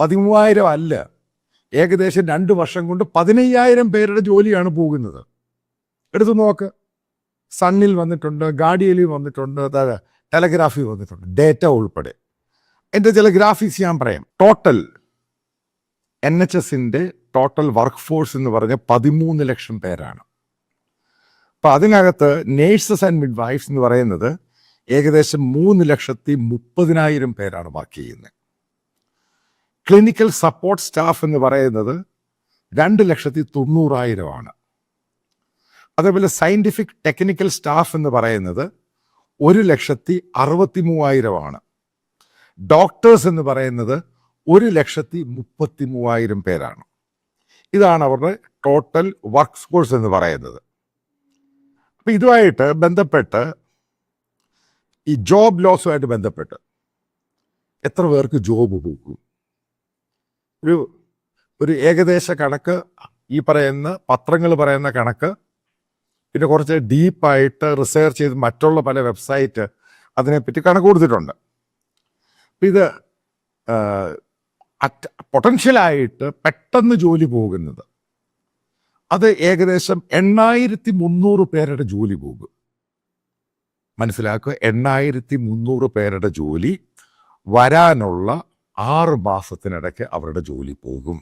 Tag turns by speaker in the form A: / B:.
A: 13,000 അല്ല, ഏകദേശം 2 വർഷം കൊണ്ട് 15,000 പേരുടെ ജോലിയാണ് പോകുന്നത്. എടുത്തു നോക്ക്. സണ്ണിൽ വന്നിട്ടുണ്ട്, ഗാർഡിയനിൽ വന്നിട്ടുണ്ട്, ടെലഗ്രാഫിൽ വന്നിട്ടുണ്ട്, ഡേറ്റ ഉൾപ്പെടെ. എൻ്റെ ചില ഗ്രാഫിക്സ് ഞാൻ പറയാം. ടോട്ടൽ NHSൻ്റെ ടോട്ടൽ വർക്ക് ഫോഴ്സ് എന്ന് പറഞ്ഞാൽ 13 ലക്ഷം പേരാണ്. അപ്പം അതിനകത്ത് നേഴ്സസ് ആൻഡ് മിഡ് വൈഫ്സ് എന്ന് പറയുന്നത് ഏകദേശം 3,30,000 പേരാണ് വർക്ക് ചെയ്യുന്നത്. ക്ലിനിക്കൽ സപ്പോർട്ട് സ്റ്റാഫ് എന്ന് പറയുന്നത് 2,90,000 ആണ്. അതേപോലെ സയൻറ്റിഫിക് ടെക്നിക്കൽ സ്റ്റാഫ് എന്ന് പറയുന്നത് 1,63,000 ആണ്. ഡോക്ടേഴ്സ് എന്ന് പറയുന്നത് 1,33,000 പേരാണ്. ഇതാണ് അവരുടെ ടോട്ടൽ വർക്ക് ഫോഴ്സ് എന്ന് പറയുന്നത്. അപ്പം ഇതുമായിട്ട് ബന്ധപ്പെട്ട് ഈ ജോബ് ലോസുമായിട്ട് ബന്ധപ്പെട്ട് എത്ര പേർക്ക് ജോബ് പോകും? ഒരു ഏകദേശ കണക്ക് ഈ പറയുന്ന പത്രങ്ങൾ പറയുന്ന കണക്ക്, പിന്നെ കുറച്ച് ഡീപ്പായിട്ട് റിസർച്ച് ചെയ്ത് മറ്റുള്ള പല വെബ്സൈറ്റ് അതിനെപ്പറ്റി കണക്ക് കൊടുത്തിട്ടുണ്ട്. അപ്പം ഇത് പൊട്ടൻഷ്യലായിട്ട് പെട്ടെന്ന് ജോലി പോകുന്നത് അത് ഏകദേശം 8,300 പേരുടെ ജോലി പോകും. മനസ്സിലാക്കുക, 8,300 പേരുടെ ജോലി വരാനുള്ള 6 മാസത്തിനിടയ്ക്ക് അവരുടെ ജോലി പോകും.